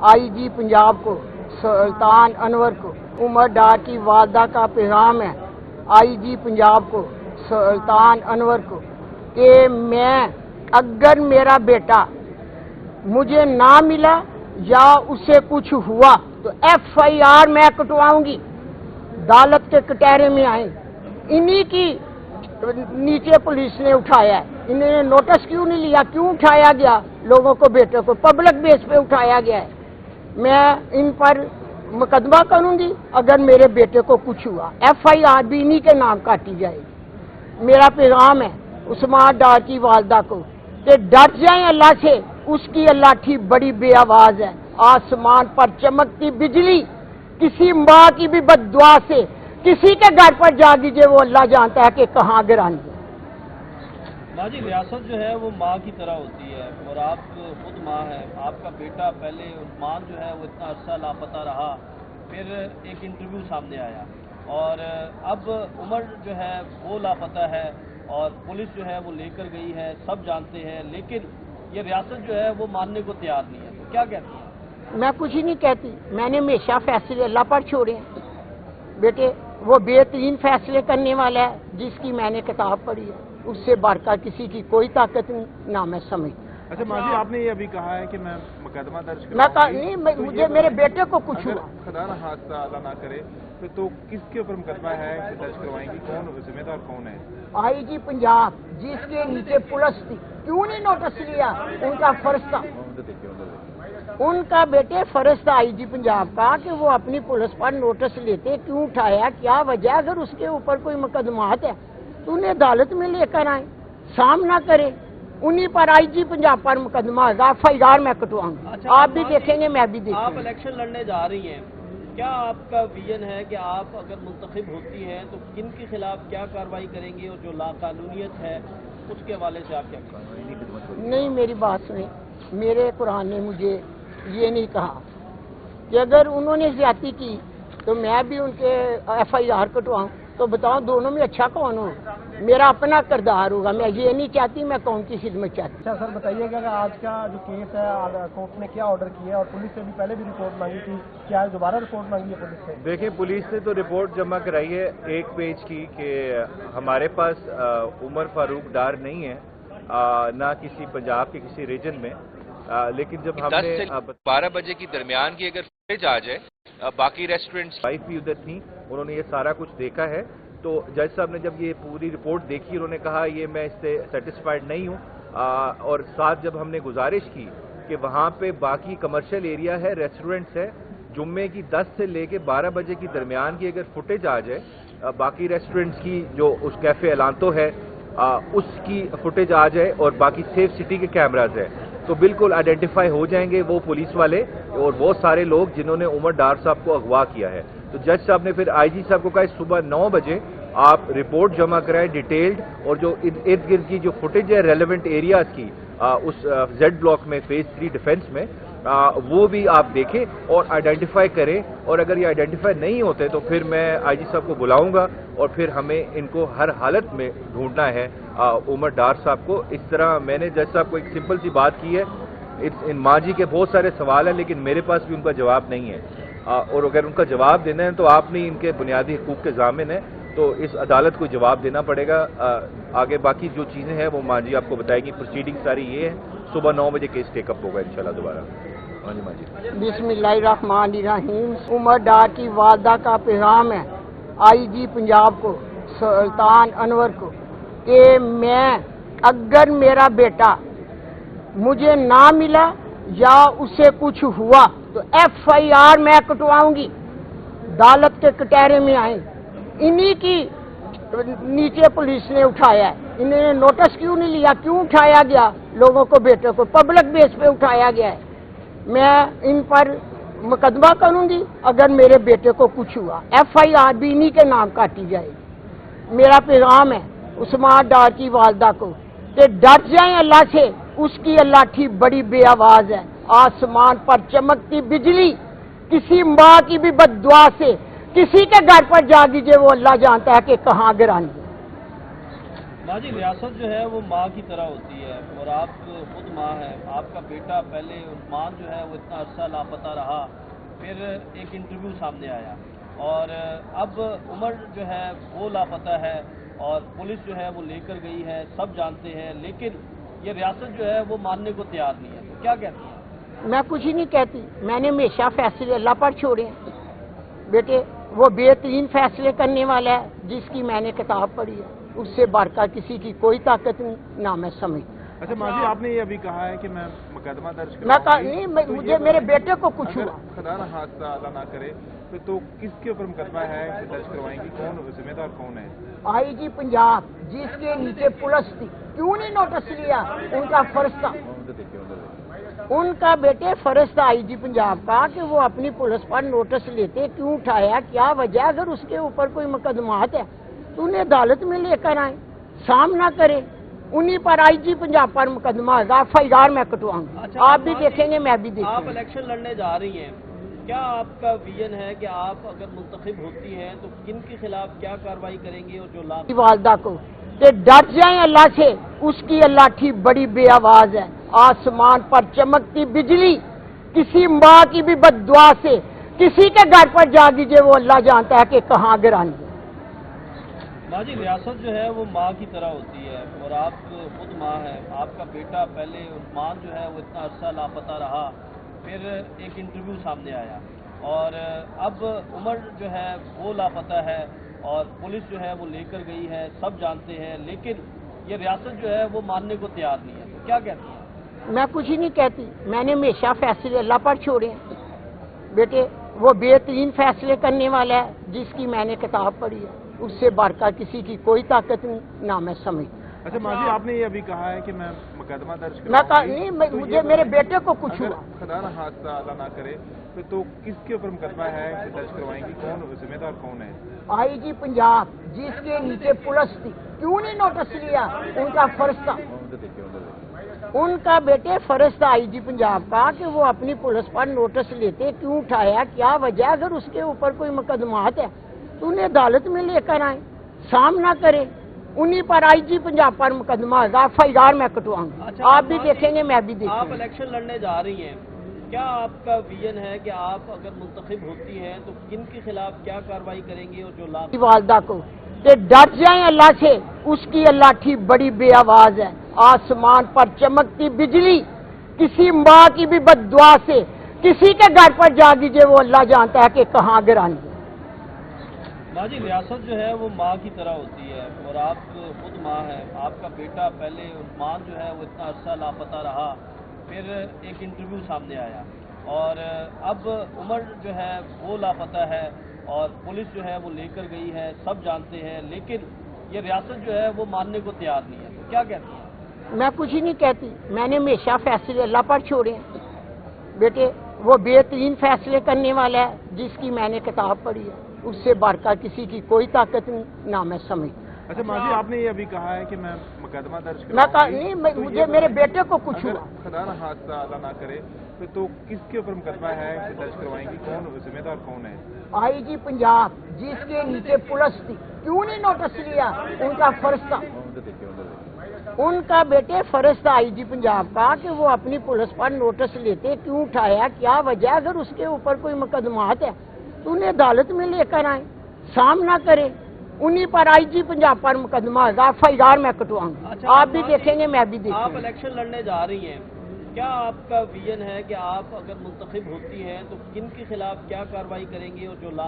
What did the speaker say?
IG Punjab को सुल्तान अनवर को उमर डार की वालदा का पैगाम है आईजी पंजाब को सुल्तान अनवर को कि मैं अगर मेरा बेटा मुझे ना मिला या उससे कुछ हुआ तो FIR मैं कटवाऊंगी। अदालत के कटहरे में आए, इन्हीं की नीचे पुलिस ने उठाया है। इन्होंने नोटिस क्यों नहीं लिया, क्यों उठाया गया लोगों को, बेटे को पब्लिक बेस पे उठाया गया है। मैं इन पर मुकदमा करूंगी अगर मेरे बेटे को कुछ हुआ, FIR भी इन्हीं के नाम काटी जाएगी। मेरा पैगाम है उस्मान डार की वालदा को कि डर जाएं अल्लाह से, उसकी लाठी बड़ी बेआवाज है। आसमान पर चमकती बिजली किसी माँ की भी बद्दुआ से किसी के घर पर जा दीजिए, वो अल्लाह जानता है कि कहाँ गिरानी है। माँ जी, रियासत जो है वो माँ की तरह होती है और आप खुद माँ हैं। आपका बेटा पहले उस्मान जो है वो इतना अरसा लापता रहा, फिर एक इंटरव्यू सामने आया और अब उमर जो है वो लापता है और पुलिस जो है वो लेकर गई है, सब जानते हैं, लेकिन ये रियासत जो है वो मानने को तैयार नहीं है। तो क्या कहती है? मैं कुछ ही नहीं कहती, मैंने हमेशा फैसले अल्लाह पर छोड़े हैं। बेटे वो बेहतरीन फैसले करने वाला है जिसकी मैंने किताब पढ़ी है, उससे बढ़कर किसी की कोई ताकत नहीं, ना मैं समझ। अच्छा माँ जी, आपने ये अभी कहा है कि मैं मुकदमा दर्ज मुझे मेरे बेटे को कुछ हुआ, खुदा ना हादसा अल्लाह ना करे तो किसके ऊपर मुकदमा है दर्ज करवाएंगी, कौन जिम्मेदार कौन है? आईजी पंजाब जिसके नीचे पुलिस थी, क्यों नहीं नोटिस लिया? उनका फर्ज था, उनका बेटे फर्ज था आईजी पंजाब का कि वो अपनी पुलिस पर नोटिस लेते, क्यों उठाया, क्या वजह? अगर उसके ऊपर कोई मुकदमात है तो उन्हें अदालत में लेकर आए, सामना करें, उन्हीं पर आईजी पंजाब पर मुकदमा होगा, FIR मैं कटवाऊंगा। अच्छा, आप भी देखेंगे, मैं भी देखूंगा। आप इलेक्शन लड़ने जा रही हैं, क्या आपका विजन है कि आप अगर मुंतखब होती हैं तो किन के खिलाफ क्या कार्रवाई करेंगे और जो लाकानूनियत है उसके हवाले से आप क्या करेंगे? नहीं, मेरी बात सुने, मेरे कुरान ने मुझे ये नहीं कहा कि अगर उन्होंने ज्यादती की तो मैं भी उनके FIR कटवाऊं। तो बताओ दोनों में अच्छा कौन हो? मेरा अपना किरदार होगा, मैं ये नहीं चाहती मैं कौन की खिदमत चाहती। अच्छा सर, बताइएगा कि आज का जो केस है कोर्ट ने क्या ऑर्डर किया है और पुलिस से भी पहले भी रिपोर्ट मांगी थी, क्या दोबारा रिपोर्ट मांगी है पुलिस से? देखिए, पुलिस ने तो रिपोर्ट जमा कराई है 1 पेज की कि हमारे पास उमर फारूक डार नहीं है, ना किसी पंजाब के किसी रीजन में, लेकिन जब हमने 10 से 12 बजे की दरमियान की अगर फुटेज आ जाए, बाकी रेस्टोरेंट्स वाइफ भी उधर थी, उन्होंने ये सारा कुछ देखा है। तो जज साहब ने जब ये पूरी रिपोर्ट देखी, उन्होंने कहा ये मैं इससे सेटिस्फाइड नहीं हूँ, और साथ जब हमने गुजारिश की कि वहाँ पे बाकी कमर्शियल एरिया है, रेस्टोरेंट्स है, जुम्मे की 10 से लेके 12 बजे की दरमियान की अगर फुटेज आ जाए, बाकी रेस्टोरेंट्स की जो उस कैफे एलांतो है उसकी फुटेज आ जाए और बाकी सेफ सिटी के कैमराज है, तो बिल्कुल आइडेंटिफाई हो जाएंगे वो पुलिस वाले और वो सारे लोग जिन्होंने उमर डार साहब को अगवा किया है। तो जज साहब ने फिर आईजी साहब को कहा सुबह 9 बजे आप रिपोर्ट जमा कराएं डिटेल्ड, और जो इर्द गिर्द की जो फुटेज है रेलेवेंट एरियाज की उस जेड ब्लॉक में फेज 3 डिफेंस में, वो भी आप देखें और आइडेंटिफाई करें, और अगर ये आइडेंटिफाई नहीं होते तो फिर मैं आईजी साहब को बुलाऊंगा और फिर हमें इनको हर हालत में ढूंढना है उमर डार साहब को। इस तरह मैंने जज साहब को एक सिंपल सी बात की है, इन माँ जी के बहुत सारे सवाल हैं लेकिन मेरे पास भी उनका जवाब नहीं है, और अगर उनका जवाब देना है तो आप नहीं इनके बुनियादी हकूक़ के ज़ामिन है, तो इस अदालत को जवाब देना पड़ेगा। आगे बाकी जो चीज़ें हैं वो माँ जी आपको बताएगी। प्रोसीडिंग सारी ये है, सुबह 9 बजे केस टेकअप होगा इंशाल्लाह दोबारा। हाँ जी माँ जी। बिस्मिल्लाहिर्रहमानिर्रहीम। उमर डार की वालदा का पैगाम है आईजी पंजाब को सुल्तान अनवर को कि मैं अगर मेरा बेटा मुझे ना मिला या उससे कुछ हुआ तो FIR मैं कटवाऊंगी। अदालत के कटहरे में आए, इन्हीं की नीचे पुलिस ने उठाया है। इन्होंने नोटिस क्यों नहीं लिया, क्यों उठाया गया लोगों को, बेटे को पब्लिक बेस पे उठाया गया है। मैं इन पर मुकदमा करूंगी अगर मेरे बेटे को कुछ हुआ, FIR भी इन्हीं के नाम काटी जाएगी। मेरा पैगाम है उस्मान डार की वालदा को कि डर जाएं अल्लाह से, उसकी लाठी बड़ी बेआवाज है। आसमान पर चमकती बिजली किसी माँ की भी बद्दुआ से किसी के घर पर जा दीजिए, वो अल्लाह जानता है कि कहाँ गिरानी है। माँ जी, रियासत जो है वो माँ की तरह होती है और आप खुद माँ हैं। आपका बेटा पहले उस्मान जो है वो इतना अरसा लापता रहा, फिर एक इंटरव्यू सामने आया और अब उमर जो है वो लापता है और पुलिस जो है वो लेकर गई है, सब जानते हैं, लेकिन ये रियासत जो है वो मानने को तैयार नहीं है। तो क्या कहती हैं? मैं कुछ ही नहीं कहती, मैंने हमेशा फैसले अल्लाह पर छोड़े हैं। बेटे, वो बेहतरीन फैसले करने वाला है जिसकी मैंने किताब पढ़ी है, उससे बढ़कर किसी की कोई ताकत नहीं, ना मैं समझ। अच्छा माँ जी, आपने ये अभी कहा है कि मैं मुकदमा दर्ज मैं कराऊंगी। नहीं, मुझे मेरे बेटे को कुछ अगर हुआ, खुदा न हादसा अल्लाह ना करे तो किसके ऊपर मुकदमा है दर्ज करवाएंगी? कौन जिम्मेदार कौन है? आईजी पंजाब जिसके नीचे पुलिस थी, क्यों नहीं नोटिस लिया? उनका फर्ज था, उनका बेटे फर्ज था आईजी पंजाब का कि वो अपनी पुलिस पर नोटिस लेते, क्यों उठाया, क्या वजह? अगर उसके ऊपर कोई मुकदमात है तो उन्हें अदालत में लेकर आए, सामना करें, उन्हीं पर आईजी पंजाब पर मुकदमा होगा, FIR मैं कटवाऊंगा। अच्छा, आप भी देखेंगे, मैं भी आप देखूंगा। इलेक्शन लड़ने जा रही हैं, क्या आपका विजन है कि आप अगर मुंतखब होती हैं तो किन के खिलाफ क्या कार्रवाई करेंगे और जो लाभ? वालदा को कि डर जाए अल्लाह से, उसकी अल्लाह की बड़ी बेआवाज है। आसमान पर चमकती बिजली किसी माँ की भी बद्दुआ से किसी के घर पर जा दीजिए, वो अल्लाह जानता है कि कहाँ गिरानी है। माँ जी, रियासत जो है वो माँ की तरह होती है और आप खुद माँ हैं। आपका बेटा पहले उस्मान जो है वो इतना अरसा लापता रहा, फिर एक इंटरव्यू सामने आया और अब उमर जो है वो लापता है और पुलिस जो है वो लेकर गई है, सब जानते हैं, लेकिन ये रियासत जो है वो मानने को तैयार नहीं है। तो क्या कहती हैं? मैं कुछ ही नहीं कहती, मैंने हमेशा फैसले अल्लाह पर छोड़े हैं। बेटे, वो बेहतरीन फैसले करने वाला है जिसकी मैंने किताब पढ़ी है, उससे बढ़कर किसी की कोई ताकत नहीं, ना मैं समझ। अच्छा माँ जी, आपने ये अभी कहा है कि मैं मुकदमा दर्ज मैं कराऊंगी। नहीं, मुझे मेरे बेटे को कुछ अगर हुआ, खुदा न हादसा अल्लाह ना करे तो किसके ऊपर मुकदमा है दर्ज करवाएंगी? कौन जिम्मेदार कौन है? आईजी पंजाब जिसके नीचे पुलिस थी, क्यों नहीं नोटिस लिया? उनका फर्ज था, उनका बेटे फर्ज था आईजी पंजाब का कि वो अपनी पुलिस पर नोटिस लेते, क्यों उठाया, क्या वजह? अगर उसके ऊपर कोई मुकदमात है तो उन्हें अदालत में लेकर आए, सामना करें, उन्हीं पर आईजी पंजाब पर मुकदमा होगा, FIR मैं कटवाऊंगा। अच्छा, आप भी माँ जी, देखेंगे, मैं भी आप देखूंगा। इलेक्शन लड़ने जा रही हैं, क्या आपका विजन है कि आप अगर मुंतखब होती हैं तो किन के खिलाफ क्या कार्रवाई करेंगी और जो लाभ? वालदा को कि डर जाए अल्लाह से, उसकी अल्लाह की बड़ी बेआवाज है। आसमान पर चमकती बिजली किसी माँ की भी बद्दुआ से किसी के घर पर जा दीजिए, वो अल्लाह जानता है कि कहाँ गिरानी है। माँ जी, रियासत जो है वो माँ की तरह होती है और आप खुद माँ हैं। आपका बेटा पहले उस्मान जो है वो इतना अरसा लापता रहा, फिर एक इंटरव्यू सामने आया और अब उमर जो है वो लापता है और पुलिस जो है वो लेकर गई है, सब जानते हैं, लेकिन ये रियासत जो है वो मानने को तैयार नहीं है। तो क्या कहती हैं? मैं कुछ ही नहीं कहती, मैंने हमेशा फैसले अल्लाह पर छोड़े हैं। बेटे, वो बेहतरीन फैसले करने वाला है जिसकी मैंने किताब पढ़ी है, उससे बढ़कर किसी की कोई ताकत नहीं, ना मैं समझ। अच्छा माँ जी, आपने ये अभी कहा है कि मैं मुकदमा दर्ज मैं कराऊंगी। नहीं, मुझे मेरे बेटे को कुछ अगर हुआ, खुदा न हादसा अल्लाह ना करे तो किसके ऊपर मुकदमा है दर्ज करवाएंगी? कौन जिम्मेदार कौन है? आईजी पंजाब जिसके नीचे पुलिस थी, क्यों नहीं नोटिस लिया? उनका फर्ज था, उनका बेटे फर्ज था आईजी पंजाब का कि वो अपनी पुलिस पर नोटिस लेते, क्यों उठाया, क्या वजह? अगर उसके ऊपर कोई मुकदमात है तो उन्हें अदालत में लेकर आए, सामना करें, उन्हीं पर आईजी पंजाब पर मुकदमा होगा, FIR मैं कटवाऊंगा। अच्छा, आप भी माँ जी, देखेंगे, मैं भी आप देखूंगा। इलेक्शन लड़ने जा रही हैं, क्या आपका विजन है कि आप अगर मुंतखब होती हैं तो किन के खिलाफ क्या कार्रवाई करेंगी और जो लाभ?